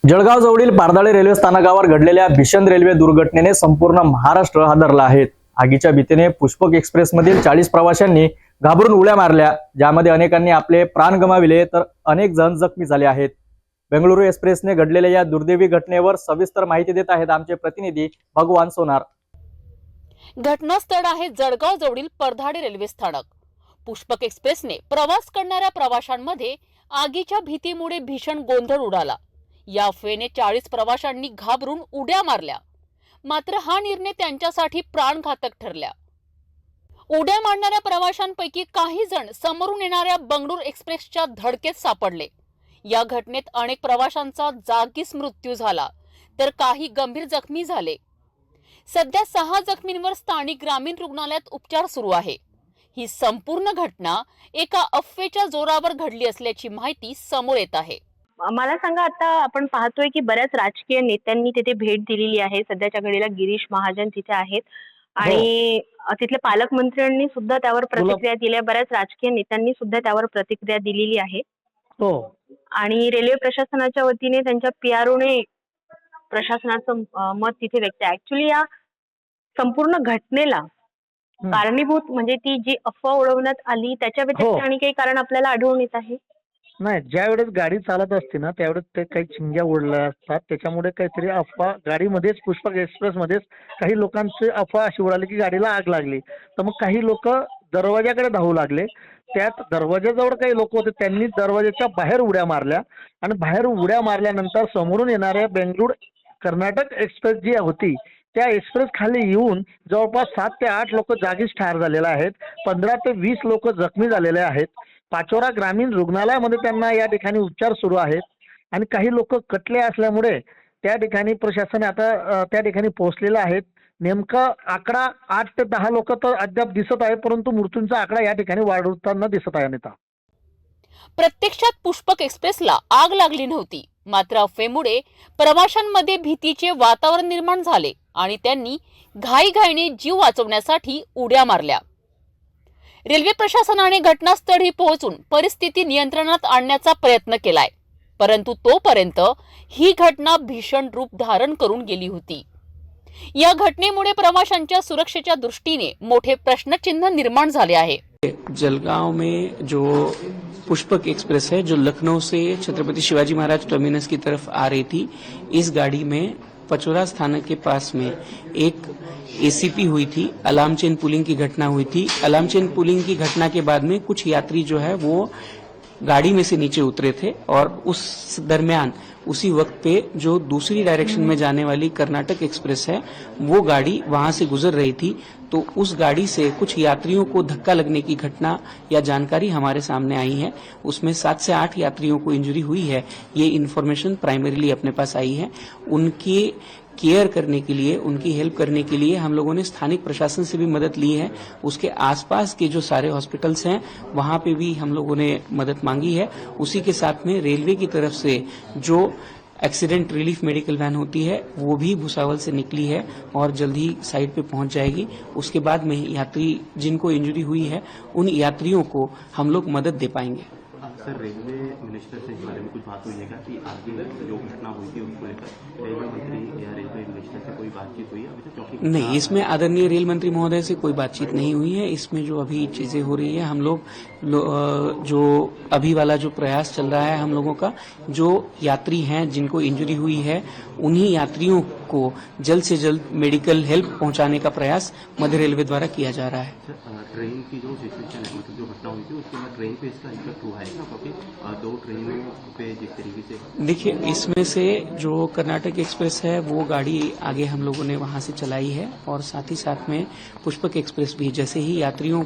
जळगाव जवळील पारधाळे रेल्वे स्थानकावर घडलेल्या भीषण रेल्वे दुर्घटनेने संपूर्ण महाराष्ट्र हादरला आहे। आगीच्या भीतीने पुष्पक एक्सप्रेसमधील 40 प्रवाशांनी घाबरून उड्या मारल्या, ज्यामध्ये अनेकांनी आपले प्राण गमाविले तर अनेक जण जखमी झाले आहेत। बेंगळुरू एक्सप्रेसने घडलेल्या या दुर्दैवी घटनेवर सविस्तर माहिती देत आहेत आमचे प्रतिनिधी भगवान सोनार। घटनास्थळ आहे जळगाव जवळील पारधाळे रेल्वे स्थानक। पुष्पक एक्सप्रेसने प्रवास करणाऱ्या प्रवाशांमध्ये आगीच्या भीतीमुळे भीषण गोंधळ उडाला। या अफवेने 40 प्रवाशांनी घाबरून उड्या मारल्या, मात्र हा निर्णय त्यांच्यासाठी प्राणघातक ठरला। उड्या मारणाऱ्या प्रवाशांपैकी काही जण समोरून येणाऱ्या बेंगळुरू एक्सप्रेसच्या धडकेत सापडले। या घटनेत अनेक प्रवाशांचा जागीच मृत्यू झाला तर काही गंभीर जखमी झाले। सध्या 6 जखमींवर स्थानिक ग्रामीण रुग्णालयात उपचार सुरू आहे। ही संपूर्ण घटना एका अफवेच्या जोरावर घडली असल्याची माहिती समोर येत आहे। मला सांगा, आता आपण पाहतोय की बऱ्याच राजकीय नेत्यांनी तिथे भेट दिलेली आहे। सध्याच्या घडीला गिरीश महाजन तिथे आहेत आणि तिथले पालकमंत्र्यांनी सुद्धा त्यावर प्रतिक्रिया दिल्या। बऱ्याच राजकीय नेत्यांनी सुद्धा त्यावर प्रतिक्रिया दिलेली आहे। आणि रेल्वे प्रशासनाच्या वतीने त्यांच्या पीआरओने प्रशासनाचं मत तिथे व्यक्त आहे। ऍक्च्युली या संपूर्ण घटनेला कारणीभूत म्हणजे ती जी अफवा उडवण्यात आली त्याच्या व्यतिरिक्त आणि काही कारण आपल्याला आढळून येत आहे? नाही, ज्या वेळेस गाडी चालत असते ना त्यावेळेस ते काही चिंग्या उडल्या असतात, त्याच्यामुळे काहीतरी अफवा गाडीमध्येच, पुष्पक एक्सप्रेस मध्येच काही लोकांची अफवा अशी उडाली की गाडीला आग लागली। तर मग काही लोक दरवाजाकडे धावू लागले। त्यात दरवाजाजवळ काही लोक होते, त्यांनी दरवाजाच्या बाहेर उड्या मारल्या आणि बाहेर उड्या मारल्यानंतर समोरून येणाऱ्या बेंगळुरू कर्नाटक एक्सप्रेस जी होती त्या एक्सप्रेस खाली येऊन जवळपास 7 ते 8 लोक जागीच ठार झालेले आहेत। 15 ते 20 लोक जखमी झालेले आहेत। पाचोरा ग्रामीण रुग्णालयामध्ये त्यांना या ठिकाणी उपचार सुरू आहेत आणि काही लोक कटले असल्यामुळे त्या ठिकाणी प्रशासन आता त्या ठिकाणी पोहोचलेलं आहे। नेमका आकडा 8 ते 10 लोक तर अद्याप दिसत आहे, परंतु मृत्यूंचा आकडा या ठिकाणी वाढवताना दिसत आहे। नेता प्रत्यक्षात पुष्पक एक्सप्रेसला आग लागली नव्हती, मात्र अफवेमुळे प्रवाशांमध्ये भीतीचे वातावरण निर्माण झाले आणि त्यांनी घाईघाईने जीव वाचवण्यासाठी उड्या मारल्या। रेल्वे प्रशासनाने घटनास्थळी पोहोचून परिस्थिती नियंत्रणात आणण्याचा प्रयत्न केलाय, परंतु तोपर्यंत ही घटना भीषण रूप धारण करून गेली होती। या घटनेमुळे प्रवाशांच्या सुरक्षेच्या दृष्टीने मोठे प्रश्नचिन्ह निर्माण झाले आहे। जलगांव में जो पुष्पक एक्सप्रेस है जो लखनऊ से छत्रपति शिवाजी महाराज टर्मिनस की तरफ आ रही थी, इस गाड़ी में पचोरा स्थानक के पास में एक एसीपी हुई थी, अलार्म चेन पुलिंग की घटना हुई थी। अलार्म चेन पुलिंग की घटना के बाद में कुछ यात्री जो है वो गाड़ी में से नीचे उतरे थे और उस दरमियान उसी वक्त पे जो दूसरी डायरेक्शन में जाने वाली कर्नाटक एक्सप्रेस है वो गाड़ी वहां से गुजर रही थी, तो उस गाड़ी से कुछ यात्रियों को धक्का लगने की घटना या जानकारी हमारे सामने आई है। उसमें 7 से 8 यात्रियों को इंजरी हुई है, ये इन्फॉर्मेशन प्राइमरीली अपने पास आई है। उनके केयर करने के लिए, उनकी हेल्प करने के लिए हम लोगों ने स्थानिक प्रशासन से भी मदद ली है। उसके आसपास के जो सारे हॉस्पिटल्स हैं वहां पे भी हम लोगों ने मदद मांगी है। उसी के साथ में रेलवे की तरफ से जो एक्सीडेंट रिलीफ मेडिकल वैन होती है वो भी भुसावल से निकली है और जल्द ही साइट पे पहुंच जाएगी। उसके बाद में यात्री जिनको इंजरी हुई है उन यात्रियों को हम लोग मदद दे पाएंगे। सर, रेलवे मिनिस्टर से इस बारे में कुछ बात हुई है क्या कि आगे जो घटना हुई थी उसको लेकर रेलवे मंत्री या रेलवे मिनिस्टर से कोई बातचीत हुई है अभी तक? क्योंकि नहीं, इसमें आदरणीय रेल मंत्री महोदय से कोई बातचीत नहीं हुई है। इसमें जो अभी चीजें हो रही है, हम लोग जो अभी वाला जो प्रयास चल रहा है हम लोगों का, जो यात्री हैं जिनको इंजरी हुई है उन्हीं यात्रियों को जल्द से जल्द मेडिकल हेल्प पहुंचाने का प्रयास मध्य रेलवे द्वारा किया जा रहा है। ट्रेन की जो सिचुएशन है, मतलब जो घटना हुई थी उसके बाद ट्रेन पे इसका इफेक्ट हुआ है क्या? क्योंकि 2 ट्रेनों पे जिस तरीके से देखिए, इसमें से जो कर्नाटक एक्सप्रेस है वो गाड़ी आगे हम लोगों ने वहां से चलाई है और साथ ही साथ में पुष्पक एक्सप्रेस भी जैसे ही यात्रियों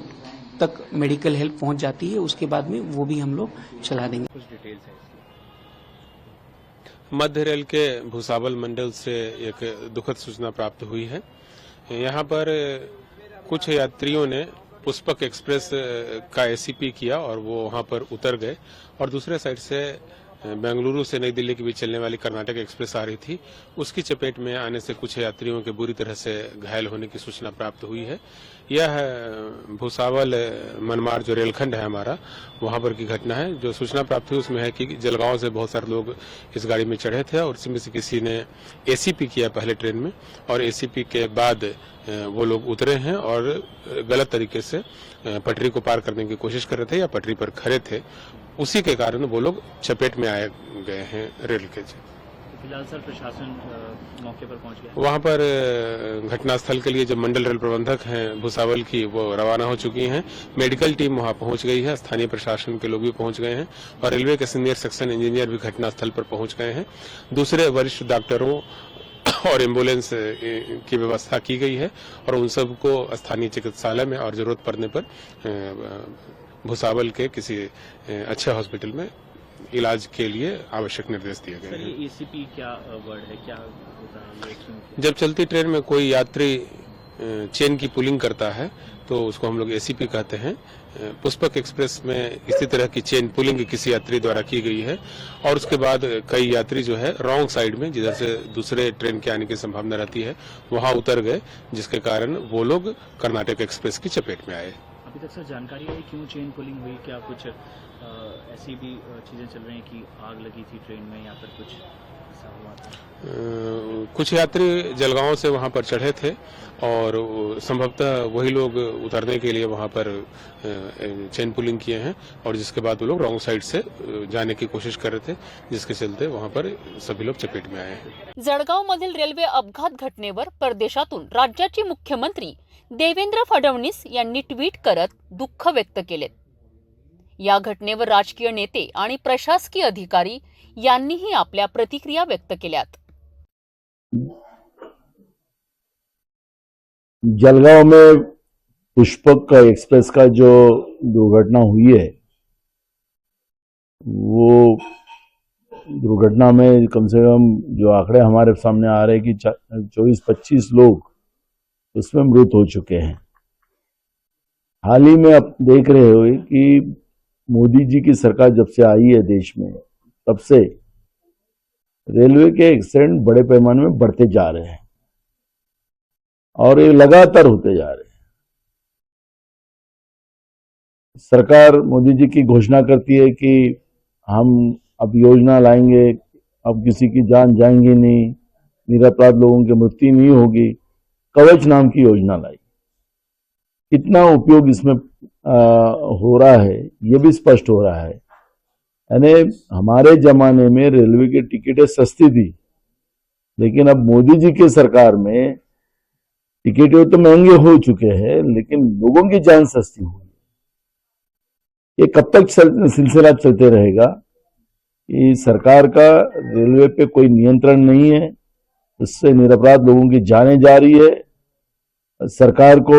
तक मेडिकल हेल्प पहुंच जाती है उसके बाद में वो भी हम लोग चला देंगे। कुछ डिटेल्स है मध्य रेल के भुसावल मंडल से एक दुखद सूचना प्राप्त हुई है। यहाँ पर कुछ यात्रियों ने पुष्पक एक्सप्रेस का एसीपी किया और वो वहाँ पर उतर गए और दूसरे साइड से बेंगलुरु से नई दिल्ली के बीच चलने वाली कर्नाटक एक्सप्रेस आ रही थी। उसकी चपेट में आने से कुछ यात्रियों के बुरी तरह से घायल होने की सूचना प्राप्त हुई है। यह भुसावल मनमाड़ जो रेलखंड है हमारा, वहां पर की घटना है। जो सूचना प्राप्त हुई उसमें है कि जलगांव से बहुत सारे लोग इस गाड़ी में चढ़े थे और इसमें से किसी ने एसीपी किया पहले ट्रेन में, और एसीपी के बाद वो लोग उतरे हैं और गलत तरीके से पटरी को पार करने की कोशिश कर रहे थे या पटरी पर खड़े थे। उसी के कारण वो लोग चपेट में आए गए हैं रेल के। फिलहाल सर प्रशासन मौके पर पहुंच गया। वहां पर घटनास्थल के लिए जो मंडल रेल प्रबंधक हैं भुसावल की, वो रवाना हो चुकी हैं। मेडिकल टीम वहां पहुंच गई है, स्थानीय प्रशासन के लोग भी पहुंच गए हैं और रेलवे के सीनियर सेक्शन इंजीनियर भी घटनास्थल पर पहुंच गए हैं। दूसरे वरिष्ठ डॉक्टरों और एम्बुलेंस की व्यवस्था की गई है और उन सबको स्थानीय चिकित्सालय में और जरूरत पड़ने पर भुसावल के किसी अच्छे हॉस्पिटल में इलाज के लिए आवश्यक निर्देश दिए गए हैं। एसीपी क्या वर्ड है, क्या होता है ये? जब चलती ट्रेन में कोई यात्री चेन की पुलिंग करता है तो उसको हम लोग एसीपी कहते हैं। पुष्पक एक्सप्रेस में इसी तरह की चेन पुलिंग किसी यात्री द्वारा की गई है और उसके बाद कई यात्री जो है रॉन्ग साइड में, जिधर से दूसरे ट्रेन के आने की संभावना रहती है, वहां उतर गए, जिसके कारण वो लोग कर्नाटक एक्सप्रेस की चपेट में आए। अभी तक सर जानकारी है क्यों चेन पुलिंग हुई? क्या कुछ ऐसी भी चीजें चल रही हैं कि आग लगी थी ट्रेन में या फिर कुछ ऐसा हुआ था? कुछ यात्री जलगांव से वहां पर चढ़े थे और संभवतः वही लोग उतरने के लिए वहां पर चेन पुलिंग किए हैं और जिसके बाद वो लोग रॉन्ग साइड से जाने की कोशिश कर रहे थे, जिसके चलते वहां पर सभी लोग चपेट में आए हैं। जळगावमधील रेल्वे अपघात घटनेवर परदेशातून राज्याचे मुख्यमंत्री देवेंद्र फडणवीस यांनी ट्विट करत दुःख व्यक्त केले। या घटनेवर राजकीय नेते आणि प्रशासकीय अधिकारी यांनीही आपल्या प्रतिक्रिया व्यक्त केल्यात। जलगांव में पुष्पक एक्सप्रेस का जो दुर्घटना हुई है, वो दुर्घटना में कम से कम जो आंकड़े हमारे सामने आ रहे हैं कि 24-25 लोग उसमें मृत हो चुके हैं। हाल ही में आप देख रहे हो कि मोदी जी की सरकार जब से आई है देश में, तब से रेलवे के एक्सीडेंट बड़े पैमाने में बढ़ते जा रहे हैं और ये लगातार होते जा रहे हैं। सरकार मोदी जी की घोषणा करती है कि हम अब योजना लाएंगे, अब किसी की जान जाएंगी नहीं, निरपराध लोगों की मृत्यु नहीं होगी। कवच नाम की योजना लाई। कितना उपयोग इसमें हो रहा है ये भी स्पष्ट हो रहा है। यानी हमारे जमाने में रेलवे की टिकटें सस्ती थी, लेकिन अब मोदी जी की सरकार में टिकटें तो महंगे हो चुके हैं, लेकिन लोगों की जान सस्ती हुई। ये कब तक सिलसिला चलते रहेगा? कि सरकार का रेलवे पे कोई नियंत्रण नहीं है, इससे निरपराध लोगों की जानें जा रही है। सरकार को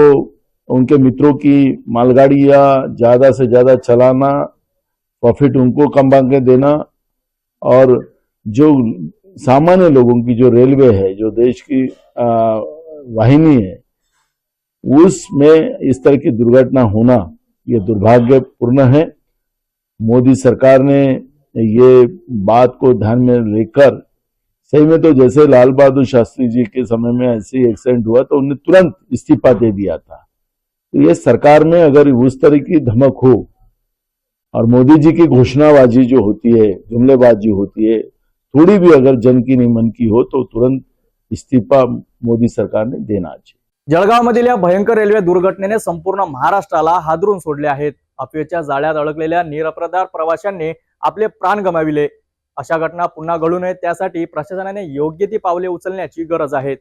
उनके मित्रों की मालगाड़ियां ज्यादा से ज्यादा चलाना, प्रॉफिट उनको कम के देना, और जो सामान्य लोगों की जो रेलवे है, जो देश की वाहिनी है, उसमें इस तरह की दुर्घटना होना ये दुर्भाग्यपूर्ण है। मोदी सरकार ने ये बात को ध्यान में लेकर, सही में तो जैसे लाल बहादुर शास्त्री जी के समय में ऐसे एक्सीडेंट हुआ तो उन्हें तुरंत इस्तीफा दे दिया था। तो ये सरकार में अगर उस तरह की धमक हो और मोदी जी की घोषणाबाजी जो होती है, जुमलेबाजी होती है, थोड़ी भी अगर जन की नहीं मन की हो, तो तुरंत इस्तीफा मोदी सरकार ने देना चाहिए। जळगावमधील या भयंकर रेल्वे दुर्घटनेने संपूर्ण महाराष्ट्राला हादरून सोडले आहेत। अफवेच्या जाळ्यात अडकलेल्या निरपराध प्रवाशांनी आपले प्राण गमाविले। अशा घटना पुन्हा घडू नयेत त्यासाठी प्रशासनाने योग्य ती पावले उचलण्याची गरज आहे।